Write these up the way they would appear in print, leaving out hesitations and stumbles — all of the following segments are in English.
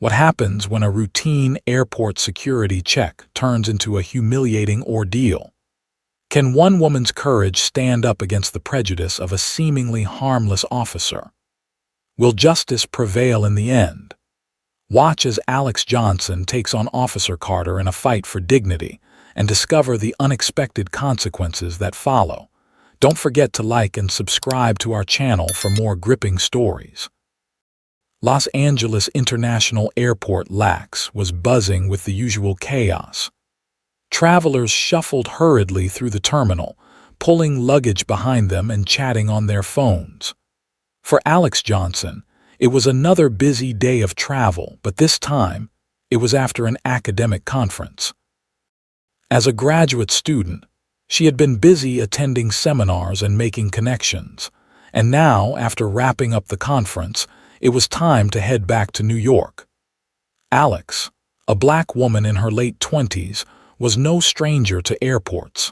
What happens when a routine airport security check turns into a humiliating ordeal? Can one woman's courage stand up against the prejudice of a seemingly harmless officer? Will justice prevail in the end? Watch as Alex Johnson takes on Officer Carter in a fight for dignity and discover the unexpected consequences that follow. Don't forget to like and subscribe to our channel for more gripping stories. Los Angeles International Airport LAX was buzzing with the usual chaos. Travelers shuffled hurriedly through the terminal, pulling luggage behind them and chatting on their phones. For Alex Johnson, it was another busy day of travel, but this time, it was after an academic conference. As a graduate student, she had been busy attending seminars and making connections, and now, after wrapping up the conference, it was time to head back to New York. Alex, a black woman in her late 20s, was no stranger to airports.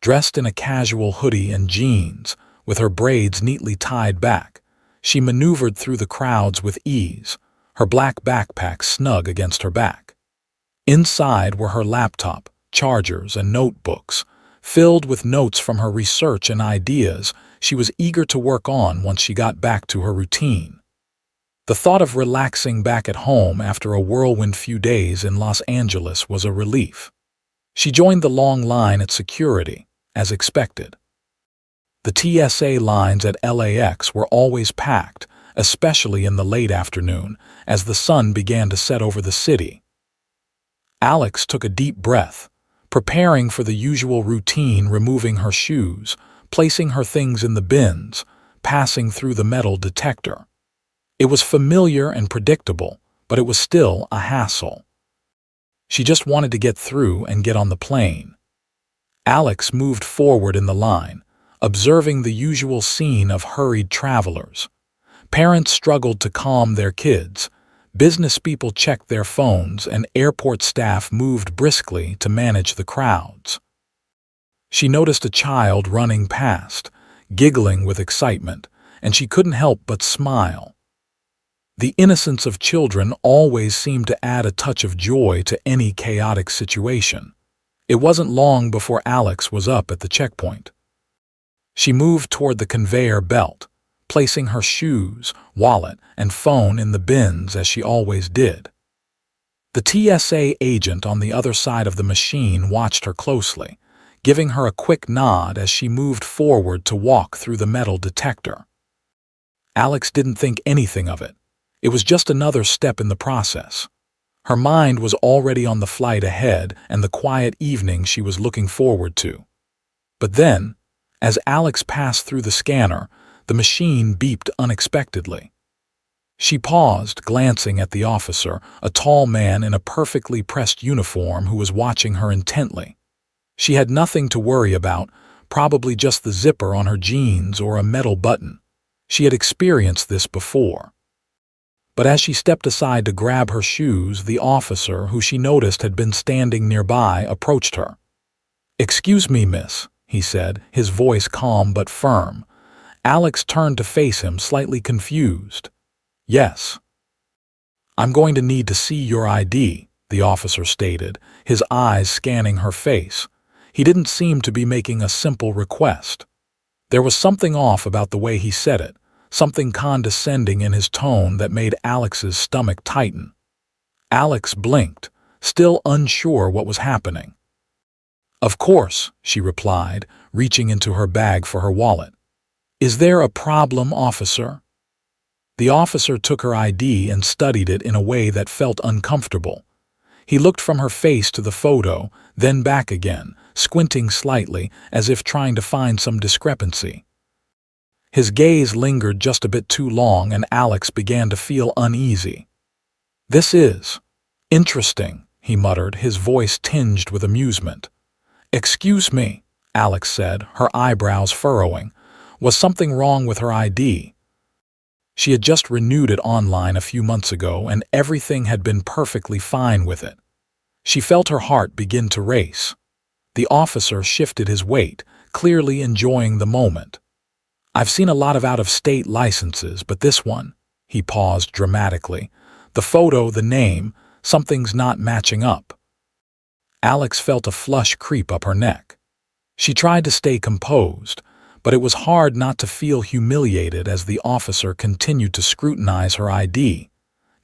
Dressed in a casual hoodie and jeans, with her braids neatly tied back, she maneuvered through the crowds with ease, her black backpack snug against her back. Inside were her laptop, chargers, and notebooks, filled with notes from her research and ideas she was eager to work on once she got back to her routine. The thought of relaxing back at home after a whirlwind few days in Los Angeles was a relief. She joined the long line at security, as expected. The TSA lines at LAX were always packed, especially in the late afternoon, as the sun began to set over the city. Alex took a deep breath, preparing for the usual routine, removing her shoes, placing her things in the bins, passing through the metal detector. It was familiar and predictable, but it was still a hassle. She just wanted to get through and get on the plane. Alex moved forward in the line, observing the usual scene of hurried travelers. Parents struggled to calm their kids, business people checked their phones, and airport staff moved briskly to manage the crowds. She noticed a child running past, giggling with excitement, and she couldn't help but smile. The innocence of children always seemed to add a touch of joy to any chaotic situation. It wasn't long before Alex was up at the checkpoint. She moved toward the conveyor belt, placing her shoes, wallet, and phone in the bins as she always did. The TSA agent on the other side of the machine watched her closely, giving her a quick nod as she moved forward to walk through the metal detector. Alex didn't think anything of it. It was just another step in the process. Her mind was already on the flight ahead and the quiet evening she was looking forward to. But then, as Alex passed through the scanner, the machine beeped unexpectedly. She paused, glancing at the officer, a tall man in a perfectly pressed uniform who was watching her intently. She had nothing to worry about, probably just the zipper on her jeans or a metal button. She had experienced this before. But as she stepped aside to grab her shoes, the officer, who she noticed had been standing nearby, approached her. "Excuse me, miss," he said, his voice calm but firm. Alex turned to face him, slightly confused. "Yes." "I'm going to need to see your ID," the officer stated, his eyes scanning her face. He didn't seem to be making a simple request. There was something off about the way he said it, something condescending in his tone that made Alex's stomach tighten. Alex blinked, still unsure what was happening. "Of course," she replied, reaching into her bag for her wallet. "Is there a problem, officer?" The officer took her ID and studied it in a way that felt uncomfortable. He looked from her face to the photo, then back again, squinting slightly, as if trying to find some discrepancy. His gaze lingered just a bit too long, and Alex began to feel uneasy. "This is interesting," he muttered, his voice tinged with amusement. "Excuse me," Alex said, her eyebrows furrowing. Was something wrong with her ID? She had just renewed it online a few months ago, and everything had been perfectly fine with it. She felt her heart begin to race. The officer shifted his weight, clearly enjoying the moment. "I've seen a lot of out-of-state licenses, but this one," he paused dramatically. The photo, the name, something's not matching up. Alex felt a flush creep up her neck. She tried to stay composed, but it was hard not to feel humiliated as the officer continued to scrutinize her ID,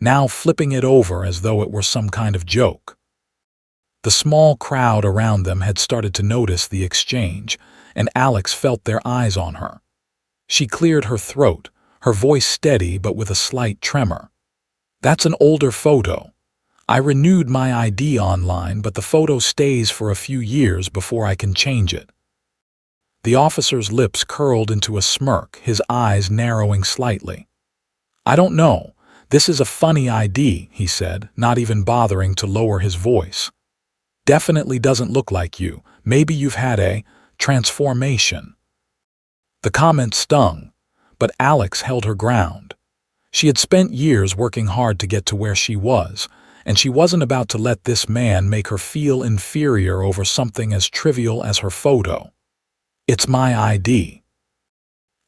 now flipping it over as though it were some kind of joke. The small crowd around them had started to notice the exchange, and Alex felt their eyes on her. She cleared her throat, her voice steady but with a slight tremor. "That's an older photo. I renewed my ID online, but the photo stays for a few years before I can change it." The officer's lips curled into a smirk, his eyes narrowing slightly. "I don't know. This is a funny ID," he said, not even bothering to lower his voice. "Definitely doesn't look like you. Maybe you've had a transformation." The comment stung, but Alex held her ground. She had spent years working hard to get to where she was, and she wasn't about to let this man make her feel inferior over something as trivial as her photo. "It's my ID."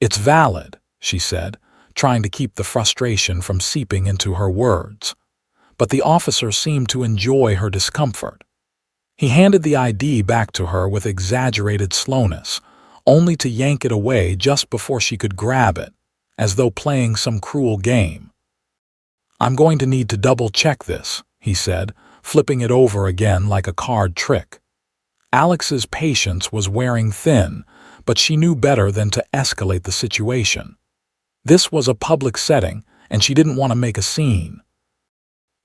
"It's valid," she said, trying to keep the frustration from seeping into her words. But the officer seemed to enjoy her discomfort. He handed the ID back to her with exaggerated slowness, only to yank it away just before she could grab it, as though playing some cruel game. "I'm going to need to double-check this," he said, flipping it over again like a card trick. Alex's patience was wearing thin, but she knew better than to escalate the situation. This was a public setting, and she didn't want to make a scene.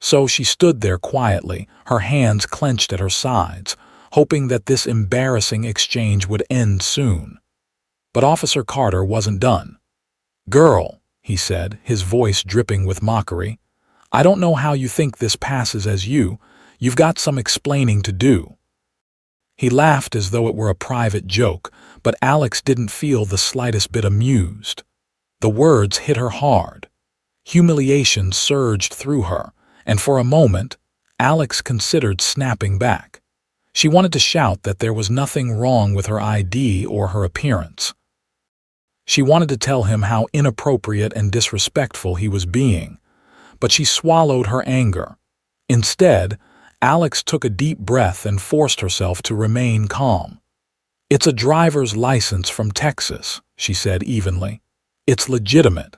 So she stood there quietly, her hands clenched at her sides, hoping that this embarrassing exchange would end soon. But Officer Carter wasn't done. "Girl," he said, his voice dripping with mockery, "I don't know how you think this passes as you. You've got some explaining to do." He laughed as though it were a private joke, but Alex didn't feel the slightest bit amused. The words hit her hard. Humiliation surged through her, and for a moment, Alex considered snapping back. She wanted to shout that there was nothing wrong with her ID or her appearance. She wanted to tell him how inappropriate and disrespectful he was being, but she swallowed her anger. Instead, Alex took a deep breath and forced herself to remain calm. "It's a driver's license from Texas," she said evenly. "It's legitimate."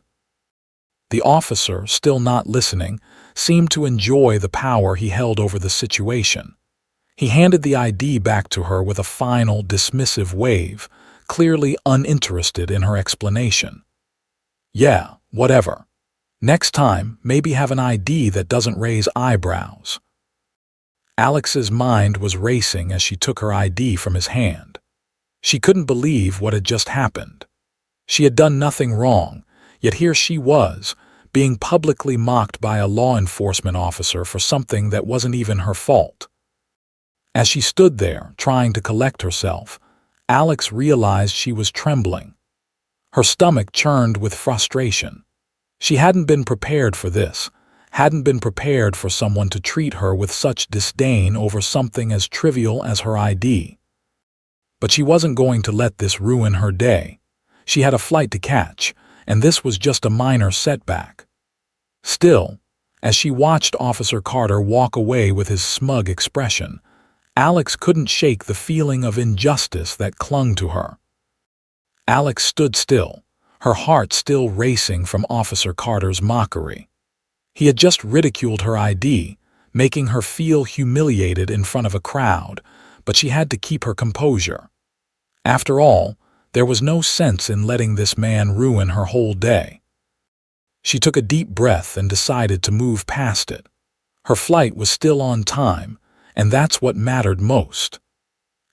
The officer, still not listening, seemed to enjoy the power he held over the situation. He handed the ID back to her with a final, dismissive wave, clearly uninterested in her explanation. "Yeah, whatever. Next time, maybe have an ID that doesn't raise eyebrows." Alex's mind was racing as she took her ID from his hand. She couldn't believe what had just happened. She had done nothing wrong, yet here she was, being publicly mocked by a law enforcement officer for something that wasn't even her fault. As she stood there, trying to collect herself, Alex realized she was trembling. Her stomach churned with frustration. She hadn't been prepared for this, hadn't been prepared for someone to treat her with such disdain over something as trivial as her ID. But she wasn't going to let this ruin her day. She had a flight to catch, and this was just a minor setback. Still, as she watched Officer Carter walk away with his smug expression, Alex couldn't shake the feeling of injustice that clung to her. Alex stood still, her heart still racing from Officer Carter's mockery. He had just ridiculed her ID, making her feel humiliated in front of a crowd, but she had to keep her composure. After all, there was no sense in letting this man ruin her whole day. She took a deep breath and decided to move past it. Her flight was still on time, and that's what mattered most.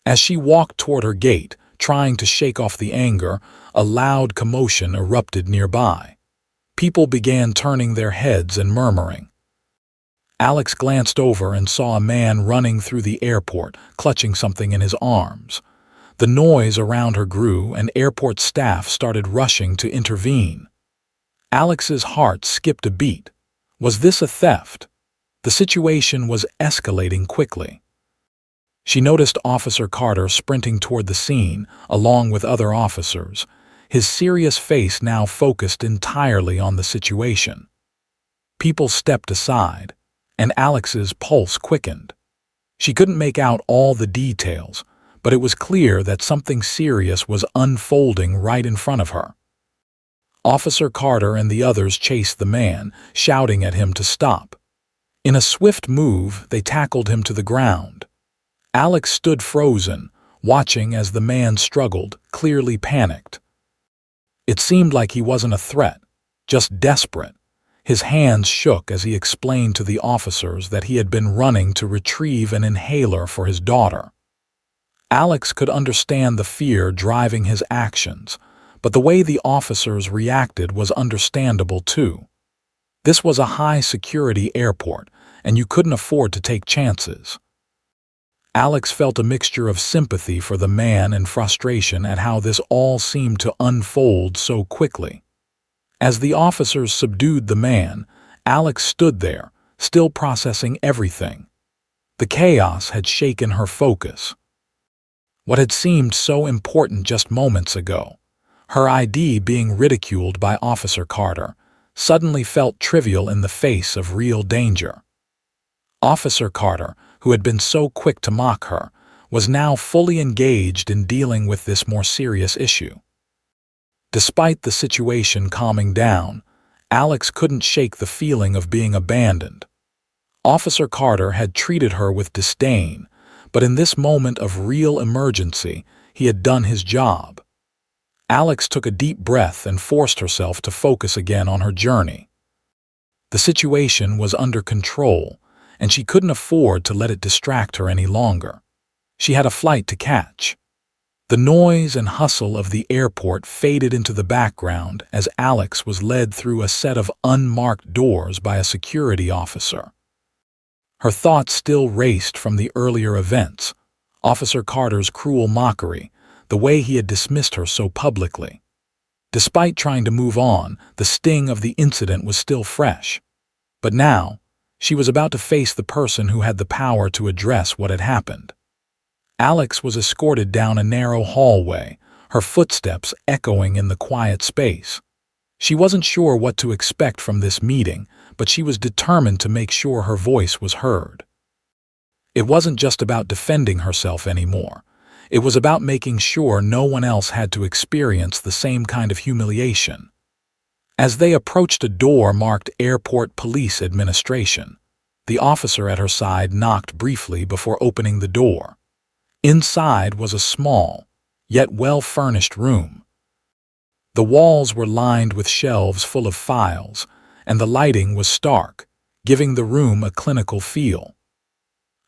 As she walked toward her gate, trying to shake off the anger, a loud commotion erupted nearby. People began turning their heads and murmuring. Alex glanced over and saw a man running through the airport, clutching something in his arms. The noise around her grew, and airport staff started rushing to intervene. Alex's heart skipped a beat. Was this a theft? The situation was escalating quickly. She noticed Officer Carter sprinting toward the scene, along with other officers, his serious face now focused entirely on the situation. People stepped aside, and Alex's pulse quickened. She couldn't make out all the details, but it was clear that something serious was unfolding right in front of her. Officer Carter and the others chased the man, shouting at him to stop. In a swift move, they tackled him to the ground. Alex stood frozen, watching as the man struggled, clearly panicked. It seemed like he wasn't a threat, just desperate. His hands shook as he explained to the officers that he had been running to retrieve an inhaler for his daughter. Alex could understand the fear driving his actions, but the way the officers reacted was understandable too. This was a high-security airport, and you couldn't afford to take chances. Alex felt a mixture of sympathy for the man and frustration at how this all seemed to unfold so quickly. As the officers subdued the man, Alex stood there, still processing everything. The chaos had shaken her focus. What had seemed so important just moments ago, her ID being ridiculed by Officer Carter, suddenly felt trivial in the face of real danger. Officer Carter, who had been so quick to mock her, was now fully engaged in dealing with this more serious issue. Despite the situation calming down, Alex couldn't shake the feeling of being abandoned. Officer Carter had treated her with disdain, but in this moment of real emergency, he had done his job. Alex took a deep breath and forced herself to focus again on her journey. The situation was under control, and she couldn't afford to let it distract her any longer. She had a flight to catch. The noise and hustle of the airport faded into the background as Alex was led through a set of unmarked doors by a security officer. Her thoughts still raced from the earlier events, Officer Carter's cruel mockery, the way he had dismissed her so publicly. Despite trying to move on, the sting of the incident was still fresh. But now, she was about to face the person who had the power to address what had happened. Alex was escorted down a narrow hallway, her footsteps echoing in the quiet space. She wasn't sure what to expect from this meeting, but she was determined to make sure her voice was heard. It wasn't just about defending herself anymore. It was about making sure no one else had to experience the same kind of humiliation. As they approached a door marked Airport Police Administration, the officer at her side knocked briefly before opening the door. Inside was a small, yet well-furnished room. The walls were lined with shelves full of files, and the lighting was stark, giving the room a clinical feel.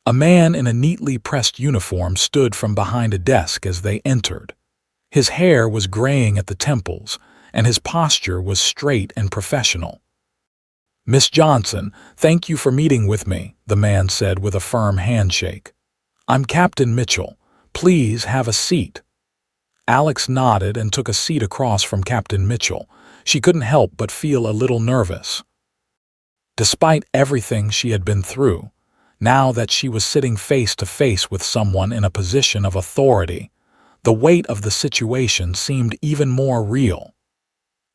A man in a neatly pressed uniform stood from behind a desk as they entered. His hair was graying at the temples, and his posture was straight and professional. "Miss Johnson, thank you for meeting with me," the man said with a firm handshake. "I'm Captain Mitchell. Please have a seat." Alex nodded and took a seat across from Captain Mitchell. She couldn't help but feel a little nervous. Despite everything she had been through, now that she was sitting face to face with someone in a position of authority, the weight of the situation seemed even more real.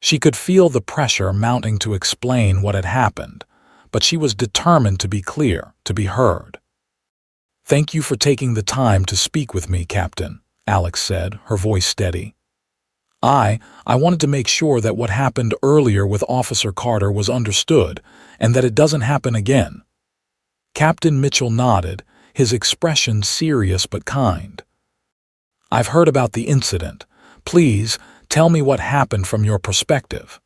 She could feel the pressure mounting to explain what had happened, but she was determined to be clear, to be heard. "Thank you for taking the time to speak with me, Captain," Alex said, her voice steady. I wanted to make sure that what happened earlier with Officer Carter was understood, and that it doesn't happen again." Captain Mitchell nodded, his expression serious but kind. "I've heard about the incident. Please, tell me what happened from your perspective."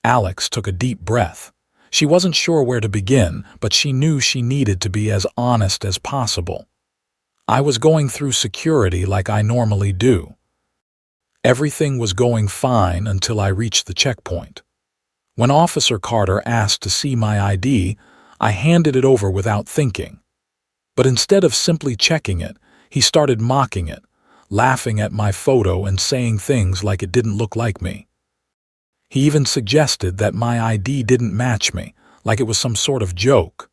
Alex took a deep breath. She wasn't sure where to begin, but she knew she needed to be as honest as possible. "I was going through security like I normally do. Everything was going fine until I reached the checkpoint. When Officer Carter asked to see my ID, I handed it over without thinking. But instead of simply checking it, he started mocking it, laughing at my photo and saying things like it didn't look like me. He even suggested that my ID didn't match me, like it was some sort of joke."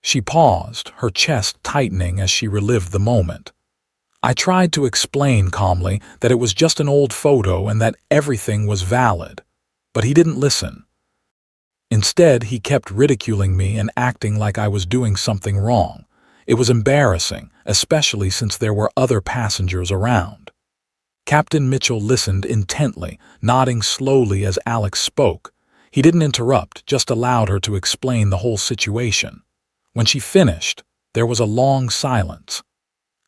She paused, her chest tightening as she relived the moment. I tried to explain calmly that it was just an old photo and that everything was valid, but he didn't listen. Instead, he kept ridiculing me and acting like I was doing something wrong. It was embarrassing, especially since there were other passengers around. Captain Mitchell listened intently, nodding slowly as Alex spoke. He didn't interrupt, just allowed her to explain the whole situation. When she finished, there was a long silence.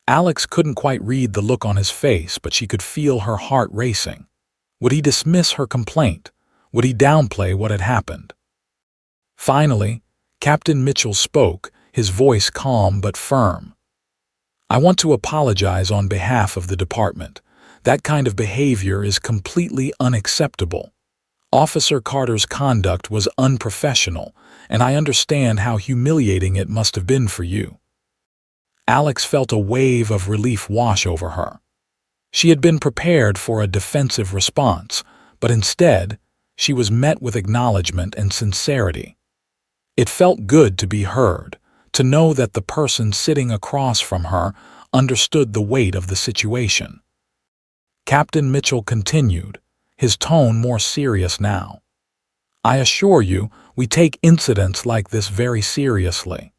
Alex couldn't quite read the look on his face, but she could feel her heart racing. Would he dismiss her complaint? Would he downplay what had happened? Finally, Captain Mitchell spoke, his voice calm but firm. "I want to apologize on behalf of the department. That kind of behavior is completely unacceptable. Officer Carter's conduct was unprofessional, and I understand how humiliating it must have been for you." Alex felt a wave of relief wash over her. She had been prepared for a defensive response, but instead, she was met with acknowledgement and sincerity. It felt good to be heard, to know that the person sitting across from her understood the weight of the situation. Captain Mitchell continued, his tone more serious now. "I assure you, we take incidents like this very seriously.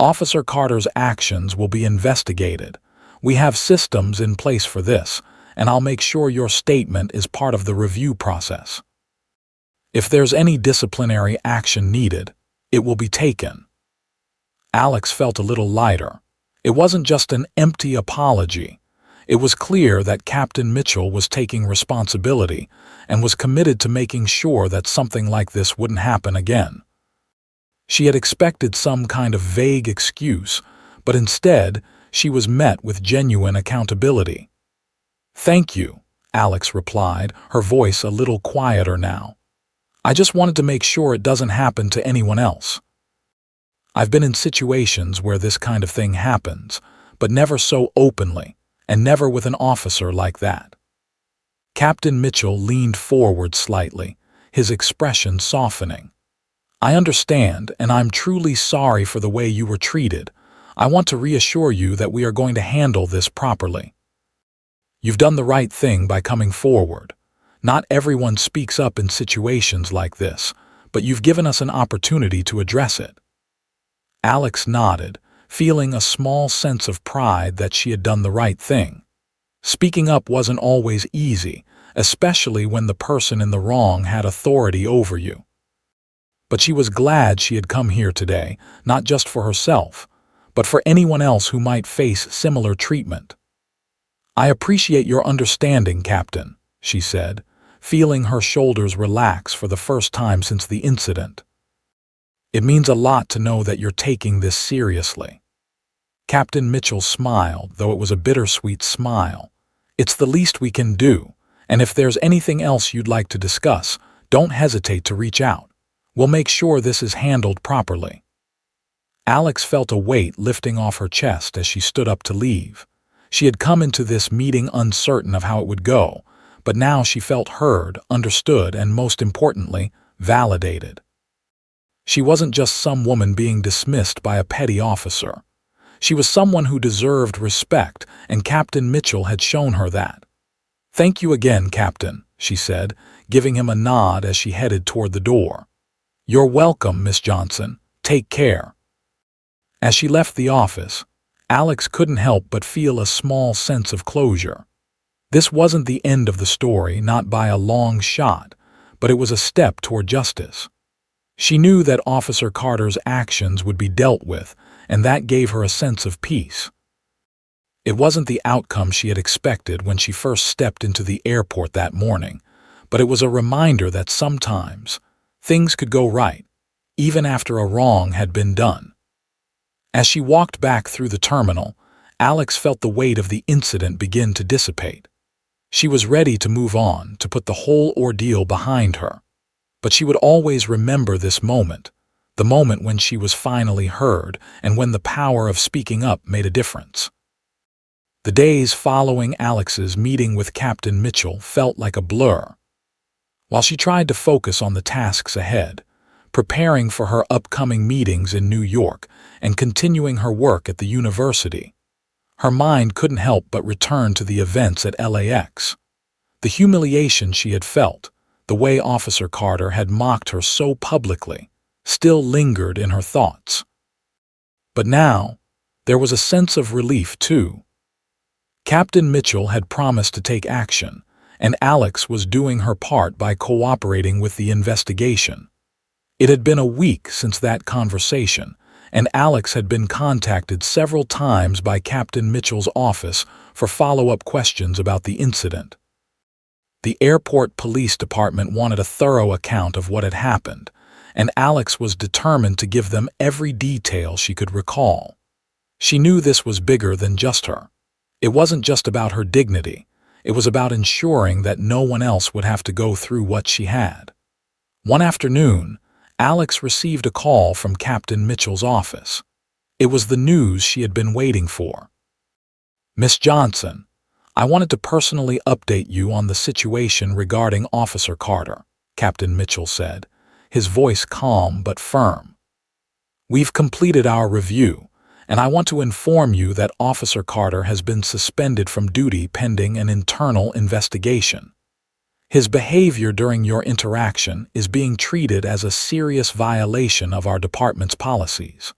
Officer Carter's actions will be investigated. We have systems in place for this, and I'll make sure your statement is part of the review process. If there's any disciplinary action needed, it will be taken." Alex felt a little lighter. It wasn't just an empty apology. It was clear that Captain Mitchell was taking responsibility and was committed to making sure that something like this wouldn't happen again. She had expected some kind of vague excuse, but instead, she was met with genuine accountability. "Thank you," Alex replied, her voice a little quieter now. "I just wanted to make sure it doesn't happen to anyone else. I've been in situations where this kind of thing happens, but never so openly, and never with an officer like that." Captain Mitchell leaned forward slightly, his expression softening. "I understand, and I'm truly sorry for the way you were treated. I want to reassure you that we are going to handle this properly. You've done the right thing by coming forward. Not everyone speaks up in situations like this, but you've given us an opportunity to address it." Alex nodded, feeling a small sense of pride that she had done the right thing. Speaking up wasn't always easy, especially when the person in the wrong had authority over you. But she was glad she had come here today, not just for herself, but for anyone else who might face similar treatment. "I appreciate your understanding, Captain," she said, feeling her shoulders relax for the first time since the incident. "It means a lot to know that you're taking this seriously." Captain Mitchell smiled, though it was a bittersweet smile. "It's the least we can do, and if there's anything else you'd like to discuss, don't hesitate to reach out. We'll make sure this is handled properly." Alex felt a weight lifting off her chest as she stood up to leave. She had come into this meeting uncertain of how it would go, but now she felt heard, understood, and most importantly, validated. She wasn't just some woman being dismissed by a petty officer. She was someone who deserved respect, and Captain Mitchell had shown her that. "Thank you again, Captain," she said, giving him a nod as she headed toward the door. "You're welcome, Miss Johnson. Take care." As she left the office, Alex couldn't help but feel a small sense of closure. This wasn't the end of the story, not by a long shot, but it was a step toward justice. She knew that Officer Carter's actions would be dealt with, and that gave her a sense of peace. It wasn't the outcome she had expected when she first stepped into the airport that morning, but it was a reminder that sometimes things could go right, even after a wrong had been done. As she walked back through the terminal, Alex felt the weight of the incident begin to dissipate. She was ready to move on, to put the whole ordeal behind her. But she would always remember this moment, the moment when she was finally heard and when the power of speaking up made a difference. The days following Alex's meeting with Captain Mitchell felt like a blur. While she tried to focus on the tasks ahead, preparing for her upcoming meetings in New York and continuing her work at the university, her mind couldn't help but return to the events at LAX. The humiliation she had felt, The way Officer Carter had mocked her so publicly still lingered in her thoughts. But now, there was a sense of relief too. Captain Mitchell had promised to take action, and Alex was doing her part by cooperating with the investigation. It had been a week since that conversation, and Alex had been contacted several times by Captain Mitchell's office for follow-up questions about the incident. The airport police department wanted a thorough account of what had happened, and Alex was determined to give them every detail she could recall. She knew this was bigger than just her. It wasn't just about her dignity. It was about ensuring that no one else would have to go through what she had. One afternoon, Alex received a call from Captain Mitchell's office. It was the news she had been waiting for. "Miss Johnson, I wanted to personally update you on the situation regarding Officer Carter," Captain Mitchell said, his voice calm but firm. "We've completed our review, and I want to inform you that Officer Carter has been suspended from duty pending an internal investigation. His behavior during your interaction is being treated as a serious violation of our department's policies.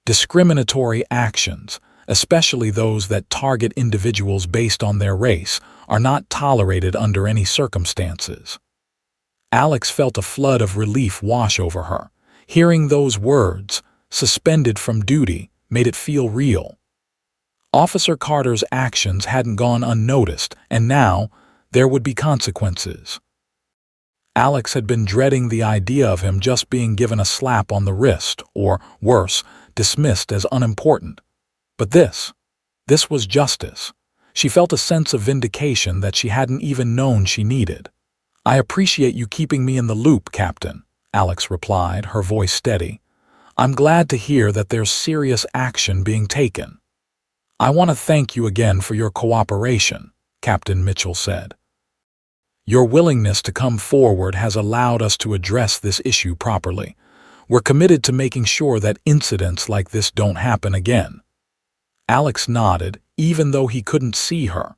Discriminatory actions, especially those that target individuals based on their race, are not tolerated under any circumstances." Alex felt a flood of relief wash over her. Hearing those words, "suspended from duty," made it feel real. Officer Carter's actions hadn't gone unnoticed, and now there would be consequences. Alex had been dreading the idea of him just being given a slap on the wrist, or, worse, dismissed as unimportant. But this was justice. She felt a sense of vindication that she hadn't even known she needed. "I appreciate you keeping me in the loop, Captain," Alex replied, her voice steady. "I'm glad to hear that there's serious action being taken." "I want to thank you again for your cooperation," Captain Mitchell said. "Your willingness to come forward has allowed us to address this issue properly. We're committed to making sure that incidents like this don't happen again." Alex nodded, even though he couldn't see her.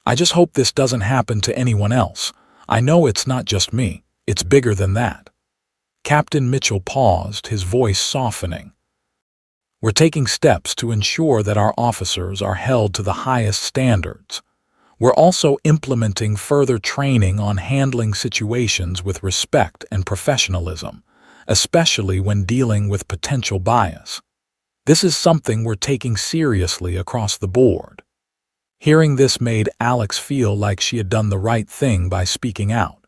"I just hope this doesn't happen to anyone else. I know it's not just me. It's bigger than that." Captain Mitchell paused, his voice softening. "We're taking steps to ensure that our officers are held to the highest standards. We're also implementing further training on handling situations with respect and professionalism, especially when dealing with potential bias. This is something we're taking seriously across the board." Hearing this made Alex feel like she had done the right thing by speaking out.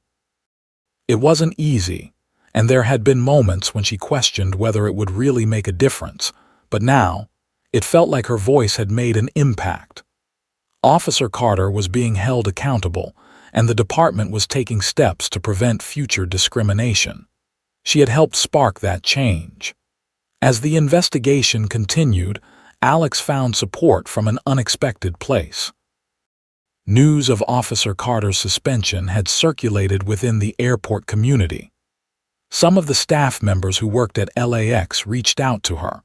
It wasn't easy, and there had been moments when she questioned whether it would really make a difference, but now, it felt like her voice had made an impact. Officer Carter was being held accountable, and the department was taking steps to prevent future discrimination. She had helped spark that change. As the investigation continued, Alex found support from an unexpected place. News of Officer Carter's suspension had circulated within the airport community. Some of the staff members who worked at LAX reached out to her,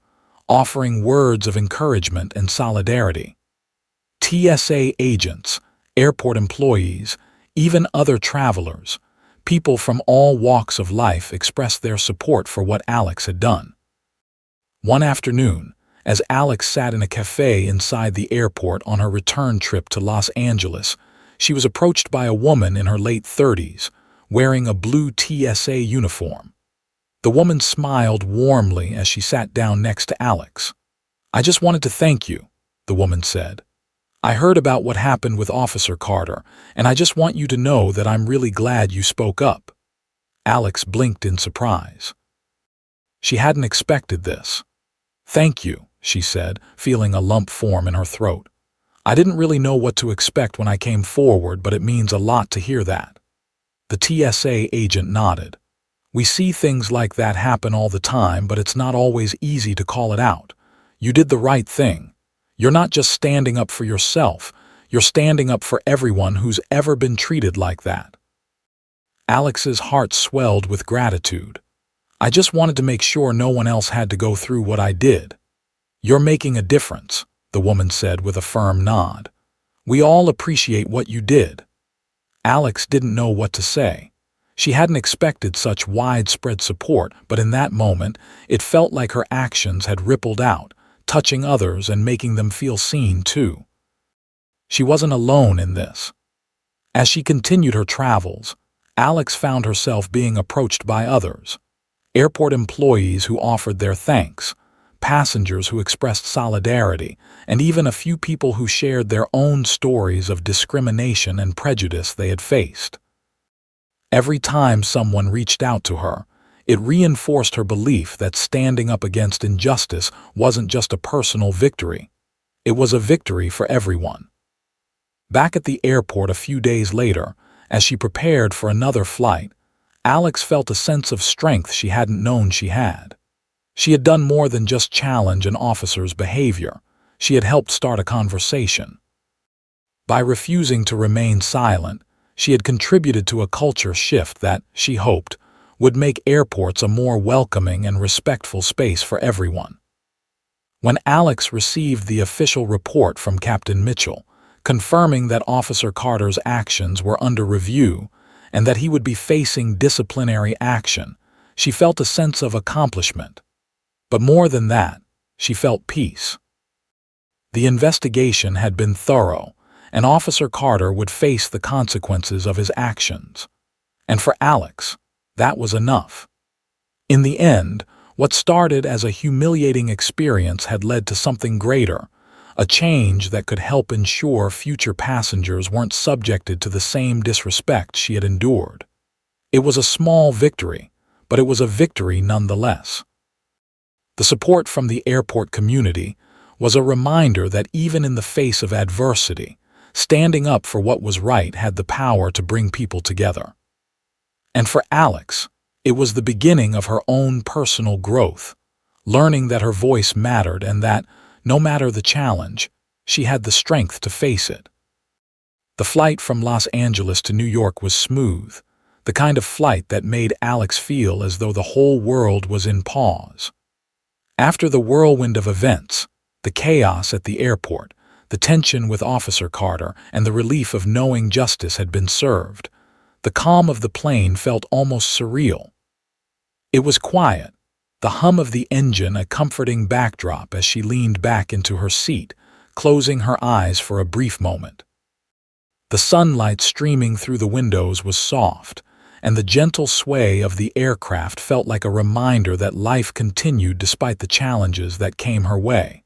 offering words of encouragement and solidarity. TSA agents, airport employees, even other travelers, people from all walks of life expressed their support for what Alex had done. One afternoon, as Alex sat in a cafe inside the airport on her return trip to Los Angeles, she was approached by a woman in her late 30s, wearing a blue TSA uniform. The woman smiled warmly as she sat down next to Alex. "I just wanted to thank you," the woman said. "I heard about what happened with Officer Carter, and I just want you to know that I'm really glad you spoke up." Alex blinked in surprise. She hadn't expected this. "Thank you," she said, feeling a lump form in her throat. "I didn't really know what to expect when I came forward, but it means a lot to hear that." The TSA agent nodded. "We see things like that happen all the time, but it's not always easy to call it out. You did the right thing. You're not just standing up for yourself, you're standing up for everyone who's ever been treated like that." Alex's heart swelled with gratitude. "I just wanted to make sure no one else had to go through what I did." "You're making a difference," the woman said with a firm nod. "We all appreciate what you did." Alex didn't know what to say. She hadn't expected such widespread support, but in that moment, it felt like her actions had rippled out, touching others and making them feel seen too. She wasn't alone in this. As she continued her travels, Alex found herself being approached by others. Airport employees who offered their thanks, passengers who expressed solidarity, and even a few people who shared their own stories of discrimination and prejudice they had faced. Every time someone reached out to her, it reinforced her belief that standing up against injustice wasn't just a personal victory. It was a victory for everyone. Back at the airport a few days later, as she prepared for another flight, Alex felt a sense of strength she hadn't known she had. She had done more than just challenge an officer's behavior. She had helped start a conversation. By refusing to remain silent, she had contributed to a culture shift that, she hoped, would make airports a more welcoming and respectful space for everyone. When Alex received the official report from Captain Mitchell, confirming that Officer Carter's actions were under review and that he would be facing disciplinary action, she felt a sense of accomplishment. But more than that, she felt peace. The investigation had been thorough, and Officer Carter would face the consequences of his actions. And for Alex, that was enough. In the end, what started as a humiliating experience had led to something greater, a change that could help ensure future passengers weren't subjected to the same disrespect she had endured. It was a small victory, but it was a victory nonetheless. The support from the airport community was a reminder that even in the face of adversity, standing up for what was right had the power to bring people together. And for Alex, it was the beginning of her own personal growth, learning that her voice mattered and that, no matter the challenge, she had the strength to face it. The flight from Los Angeles to New York was smooth, the kind of flight that made Alex feel as though the whole world was in pause. After the whirlwind of events, the chaos at the airport, the tension with Officer Carter, and the relief of knowing justice had been served, the calm of the plane felt almost surreal. It was quiet, the hum of the engine a comforting backdrop as she leaned back into her seat, closing her eyes for a brief moment. The sunlight streaming through the windows was soft, and the gentle sway of the aircraft felt like a reminder that life continued despite the challenges that came her way.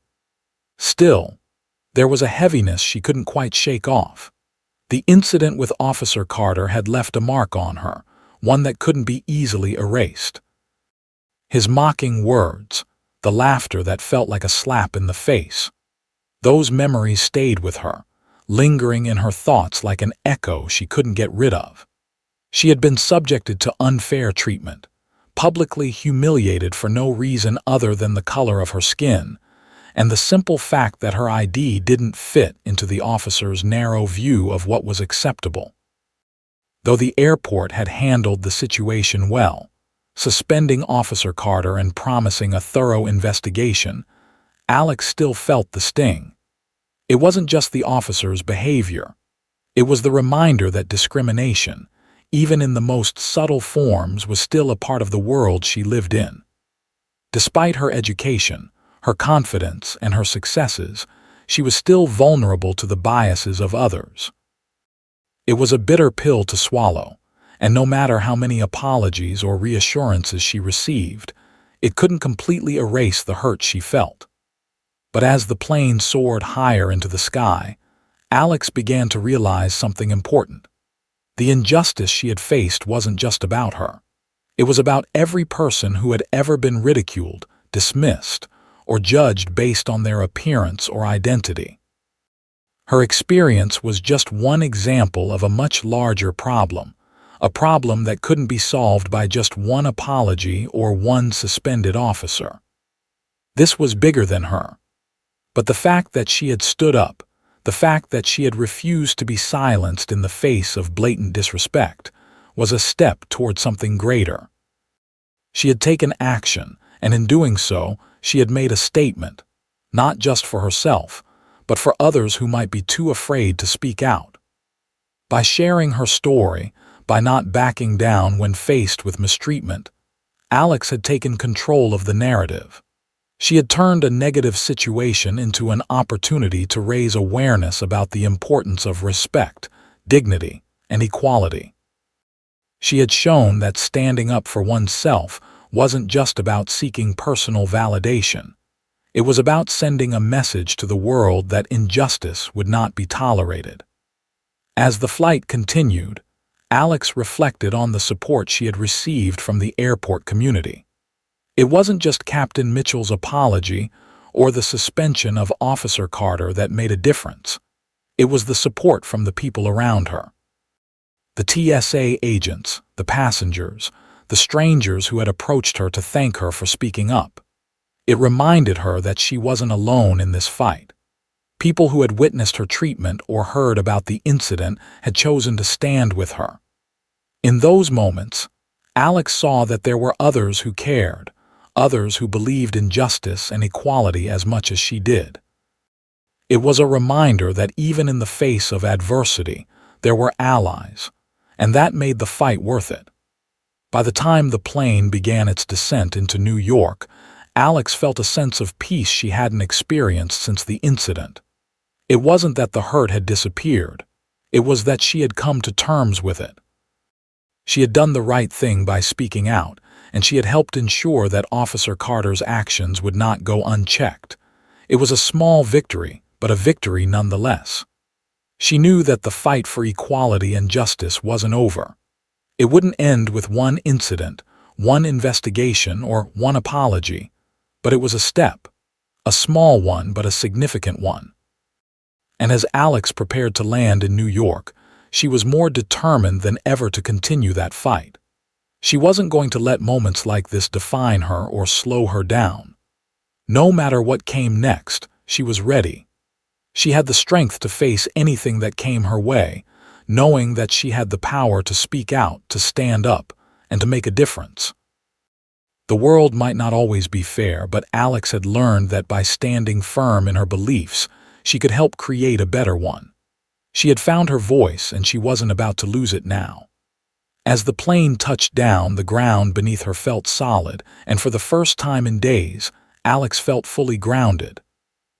Still, there was a heaviness she couldn't quite shake off. The incident with Officer Carter had left a mark on her, one that couldn't be easily erased. His mocking words, the laughter that felt like a slap in the face, those memories stayed with her, lingering in her thoughts like an echo she couldn't get rid of. She had been subjected to unfair treatment, publicly humiliated for no reason other than the color of her skin, and the simple fact that her ID didn't fit into the officer's narrow view of what was acceptable. Though the airport had handled the situation well, suspending Officer Carter and promising a thorough investigation, Alex still felt the sting. It wasn't just the officer's behavior. It was the reminder that discrimination, even in the most subtle forms, was still a part of the world she lived in. Despite her education, her confidence, and her successes, she was still vulnerable to the biases of others. It was a bitter pill to swallow, and no matter how many apologies or reassurances she received, it couldn't completely erase the hurt she felt. But as the plane soared higher into the sky, Alex began to realize something important. The injustice she had faced wasn't just about her. It was about every person who had ever been ridiculed, dismissed, or judged based on their appearance or identity. Her experience was just one example of a much larger problem, a problem that couldn't be solved by just one apology or one suspended officer. This was bigger than her. But the fact that she had stood up, the fact that she had refused to be silenced in the face of blatant disrespect, was a step toward something greater. She had taken action, and in doing so, she had made a statement, not just for herself, but for others who might be too afraid to speak out. By sharing her story, By not backing down when faced with mistreatment, Alex had taken control of the narrative. She had turned a negative situation into an opportunity to raise awareness about the importance of respect, dignity, and equality. She had shown that standing up for oneself wasn't just about seeking personal validation. It was about sending a message to the world that injustice would not be tolerated. As the flight continued, Alex reflected on the support she had received from the airport community. It wasn't just Captain Mitchell's apology or the suspension of Officer Carter that made a difference. It was the support from the people around her. The TSA agents, the passengers, the strangers who had approached her to thank her for speaking up. It reminded her that she wasn't alone in this fight. People who had witnessed her treatment or heard about the incident had chosen to stand with her. In those moments, Alex saw that there were others who cared, others who believed in justice and equality as much as she did. It was a reminder that even in the face of adversity, there were allies, and that made the fight worth it. By the time the plane began its descent into New York, Alex felt a sense of peace she hadn't experienced since the incident. It wasn't that the hurt had disappeared. It was that she had come to terms with it. She had done the right thing by speaking out, and she had helped ensure that Officer Carter's actions would not go unchecked. It was a small victory, but a victory nonetheless. She knew that the fight for equality and justice wasn't over. It wouldn't end with one incident, one investigation, or one apology, but it was a step, a small one but a significant one. And as Alex prepared to land in New York, she was more determined than ever to continue that fight. She wasn't going to let moments like this define her or slow her down. No matter what came next, she was ready. She had the strength to face anything that came her way, knowing that she had the power to speak out, to stand up, and to make a difference. The world might not always be fair, but Alex had learned that by standing firm in her beliefs, she could help create a better one. She had found her voice, and she wasn't about to lose it now. As the plane touched down, the ground beneath her felt solid, and for the first time in days, Alex felt fully grounded.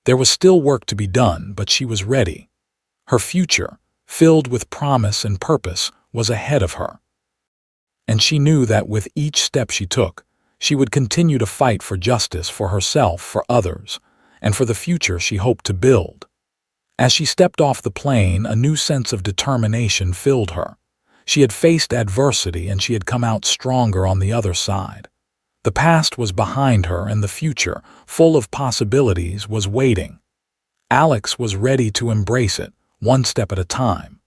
There was still work to be done, but she was ready. Her future, filled with promise and purpose, was ahead of her. And she knew that with each step she took, she would continue to fight for justice for herself, for others, and for the future she hoped to build. As she stepped off the plane, a new sense of determination filled her. She had faced adversity and she had come out stronger on the other side. The past was behind her and the future, full of possibilities, was waiting. Alex was ready to embrace it, one step at a time.